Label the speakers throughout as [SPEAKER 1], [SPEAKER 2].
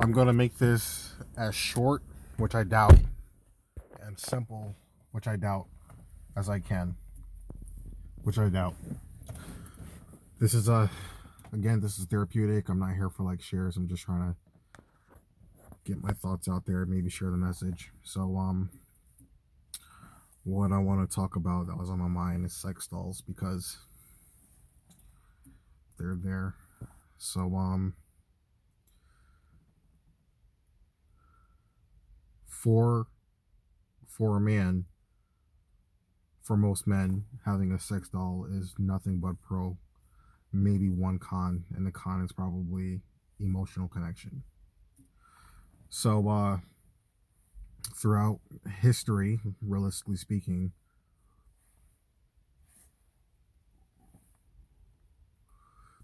[SPEAKER 1] I'm going to make this as short, which I doubt, and simple, which I doubt, as I can, which I doubt. This is again, this is therapeutic. I'm not here for like shares. I'm just trying to get my thoughts out there, maybe share the message. So, what I want to talk about that was on my mind is sex dolls because they're there. So, for a man, for most men, having a sex doll is nothing but pro. Maybe one con, and the con is probably emotional connection. So, throughout history, realistically speaking,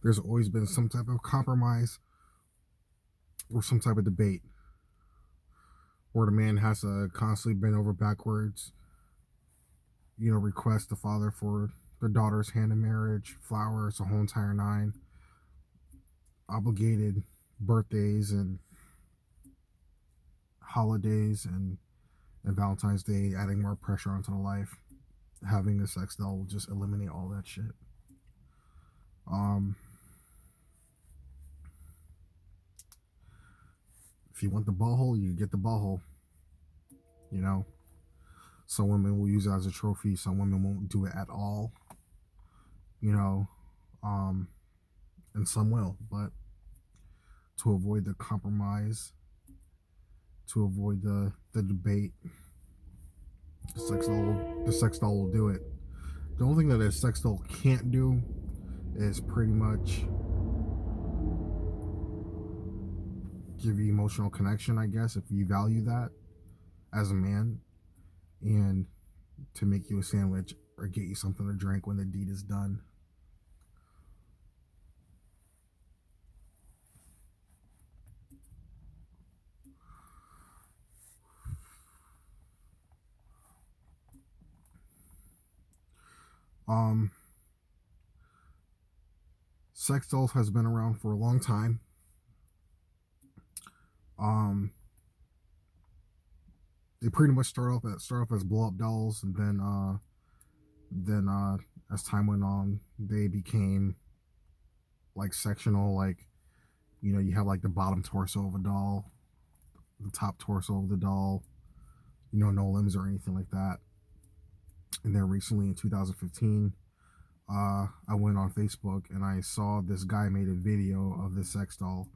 [SPEAKER 1] there's always been some type of compromise or some type of debate where the man has to constantly bend over backwards, request the father for the daughter's hand in marriage, flowers, the whole entire nine, obligated birthdays and holidays and Valentine's Day, adding more pressure onto the life. Having a sex doll will just eliminate all that shit. If you want the butthole, you get the butthole. Some women will use it as a trophy. Some women won't do it at all. And some will. But to avoid the compromise, to avoid the debate, the sex doll will do it. The only thing that a sex doll can't do is pretty much give you emotional connection, I guess, if you value that as a man, and to make you a sandwich or get you something to drink when the deed is done. Sex dolls has been around for a long time. They pretty much start off as blow up dolls, and then as time went on, they became like sectional. Like, you have like the bottom torso of a doll, the top torso of the doll, no limbs or anything like that. And then recently in 2015, I went on Facebook and I saw this guy made a video of this sex doll.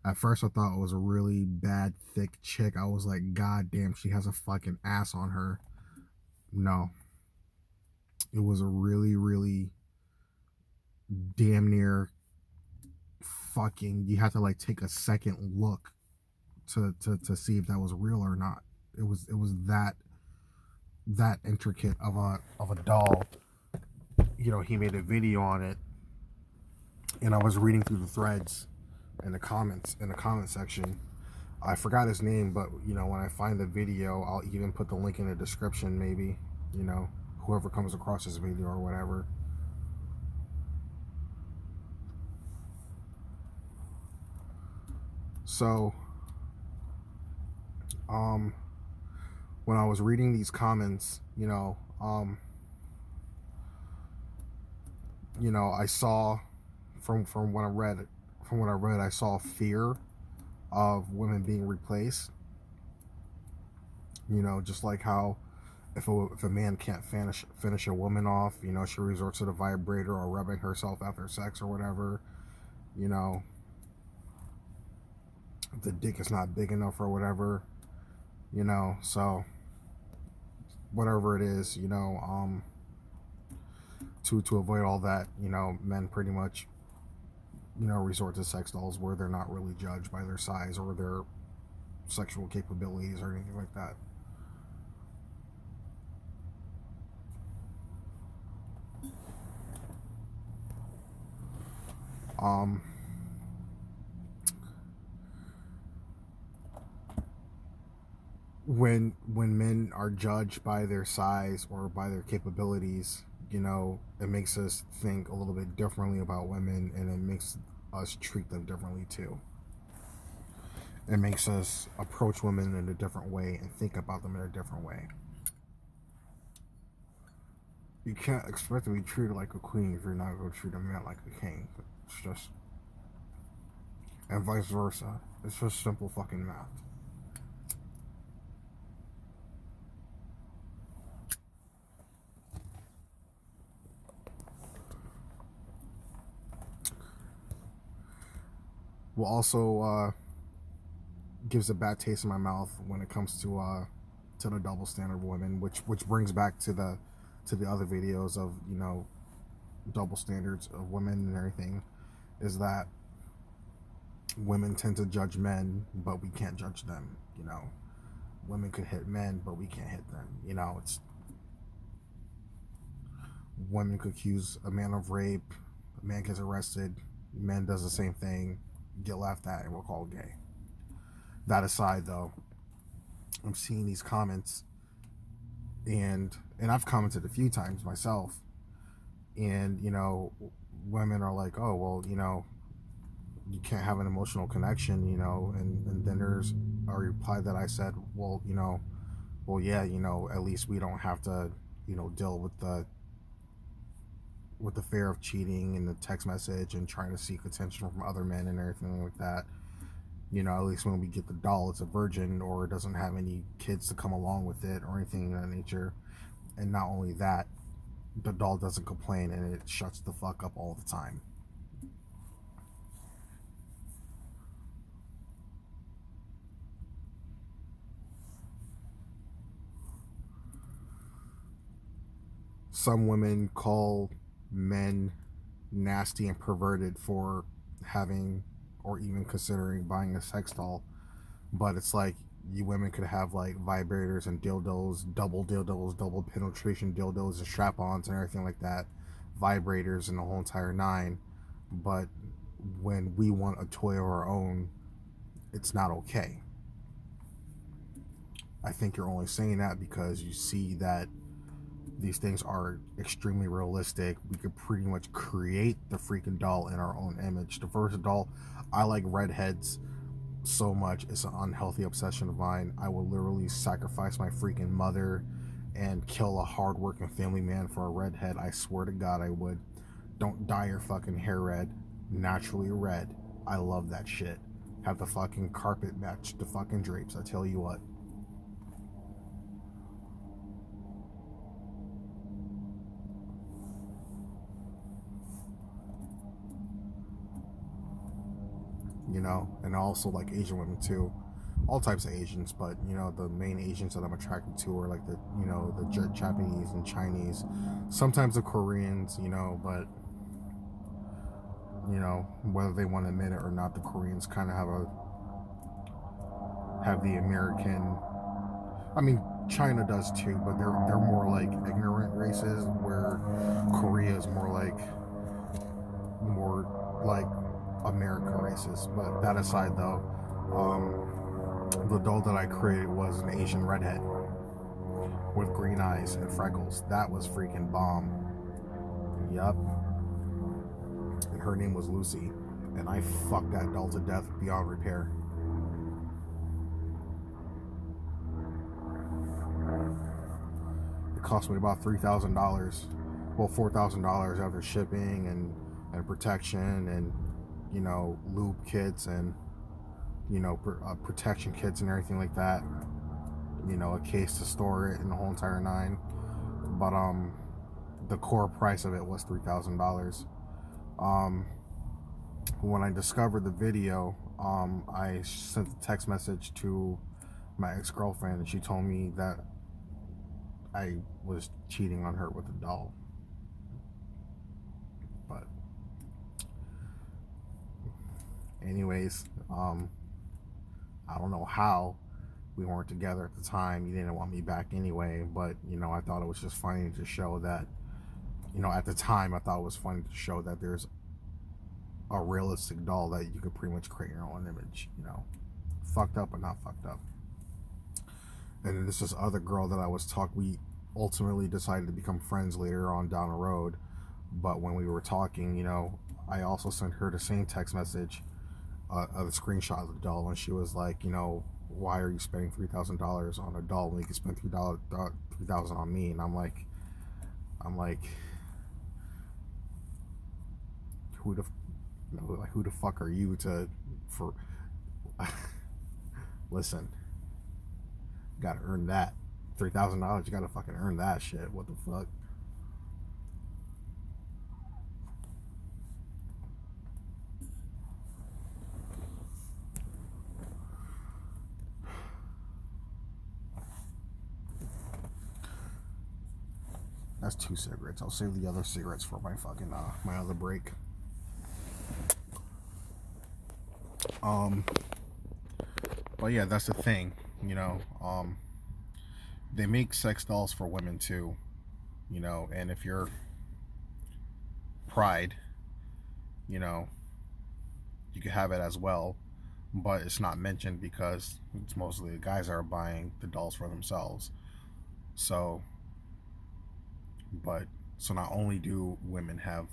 [SPEAKER 1] At first, I thought it was a really bad, thick chick. I was like, God damn, she has a fucking ass on her. No. It was a really, really damn near fucking, you have to like take a second look to see if that was real or not. It was that intricate of a doll. He made a video on it, and I was reading through the threads in the comment section. I forgot his name, but when I find the video, I'll even put the link in the description, maybe, whoever comes across this video or whatever. So, when I was reading these comments, I saw from what I read, I saw fear of women being replaced. Just like how if a man can't finish a woman off, she resorts to the vibrator or rubbing herself after sex or whatever. The dick is not big enough or whatever. So whatever it is, to avoid all that, men pretty much, resort to sex dolls where they're not really judged by their size or their sexual capabilities or anything like that. When men are judged by their size or by their capabilities, it makes us think a little bit differently about women, and it makes us treat them differently too. It makes us approach women in a different way and think about them in a different way. You can't expect to be treated like a queen if you're not going to treat a man like a king. It's just, and vice versa. It's just simple fucking math. Well, also gives a bad taste in my mouth when it comes to the double standard of women, which brings back to the other videos of, you know, double standards of women and everything, is that women tend to judge men, but we can't judge them. You know, women could hit men, but we can't hit them. You know, it's women could accuse a man of rape, a man gets arrested, man does the same thing, get laughed at, and we're called gay. That aside, though, I'm seeing these comments, and I've commented a few times myself, and you know, women are like, oh well, you know, you can't have an emotional connection, you know, and then there's a reply that I said, well, you know, well, yeah, you know, at least we don't have to, you know, deal with the fear of cheating and the text message and trying to seek attention from other men and everything like that. You know, at least when we get the doll, it's a virgin or it doesn't have any kids to come along with it or anything of that nature. And not only that, the doll doesn't complain and it shuts the fuck up all the time. Some women call men nasty and perverted for having or even considering buying a sex doll, but it's like you women could have like vibrators and dildos, double penetration dildos and strap-ons and everything like that, vibrators and the whole entire nine, but when we want a toy of our own, it's not okay. I think you're only saying that because you see that these things are extremely realistic. We could pretty much create the freaking doll in our own image. The first doll, I like redheads so much. It's an unhealthy obsession of mine. I will literally sacrifice my freaking mother and kill a hardworking family man for a redhead. I swear to God, I would. Don't dye your fucking hair red. Naturally red. I love that shit. Have the fucking carpet match the fucking drapes. I tell you what. You know, and I also like Asian women too, all types of Asians, but you know, the main Asians that I'm attracted to are like the, you know, the Japanese and Chinese, sometimes the Koreans, you know, but you know, whether they want to admit it or not, the Koreans kind of have the American, I mean, China does too, but they're more like ignorant races, where Korea is more like American races. But that aside, though, the doll that I created was an Asian redhead with green eyes and freckles. That was freaking bomb. Yup. And her name was Lucy, and I fucked that doll to death beyond repair. It cost me about $3,000. Well, $4,000 after shipping and protection and, you know, lube kits and, you know, protection kits and everything like that. You know, a case to store it and the whole entire nine. But the core price of it was $3,000. When I discovered the video, I sent a text message to my ex-girlfriend, and she told me that I was cheating on her with a doll. But anyways, I don't know how we weren't together at the time. You didn't want me back anyway, but you know, I thought it was just funny to show that, you know, at the time I thought it was funny to show that there's a realistic doll that you could pretty much create your own image, you know, fucked up but not fucked up. And then this other girl that I was we ultimately decided to become friends later on down the road, but when we were talking, you know, I also sent her the same text message, a screenshot of the doll, and she was like, you know, why are you spending $3,000 on a doll when you can spend $3,000 on me? And I'm like, who the, you know, like, who the fuck are you to, for, listen, you gotta earn that. $3,000, you gotta fucking earn that shit. What the fuck? That's 2 cigarettes. I'll save the other cigarettes for my fucking my other break. Um, but yeah, that's the thing. You know, they make sex dolls for women too. You know, and if you're Pride, you know, you could have it as well, but it's not mentioned because it's mostly the guys that are buying the dolls for themselves. So, but so not only do women have,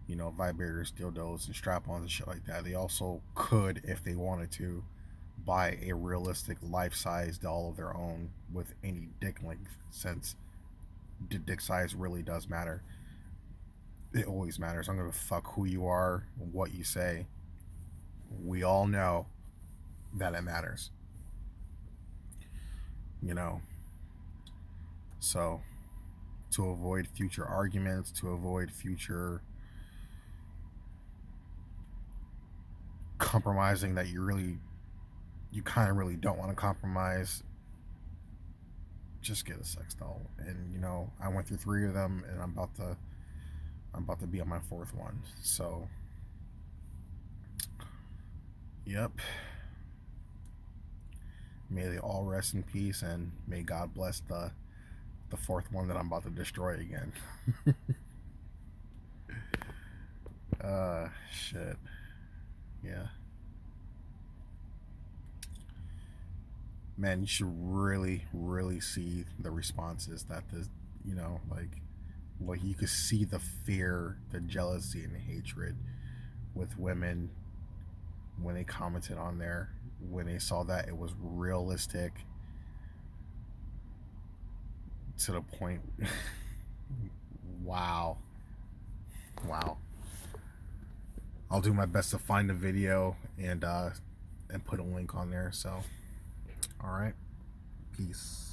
[SPEAKER 1] you know, vibrators, dildos, and strap-ons and shit like that, they also could, if they wanted to, buy a realistic life-size doll of their own with any dick length, since dick size really does matter. It always matters. I'm gonna fuck who you are, what you say. We all know that it matters. You know. So to avoid future arguments, to avoid future compromising that you kind of really don't want to compromise, just get a sex doll. And you know, I went through 3 of them, and I'm about to be on my 4th one. So, yep. May they all rest in peace, and may God bless the 4th one that I'm about to destroy again. Shit. Yeah. Man, you should really, really see the responses that this, you know, like you could see the fear, the jealousy, and the hatred with women when they commented on there, when they saw that it was realistic to the point. Wow. Wow. I'll do my best to find the video and put a link on there. So, all right. Peace.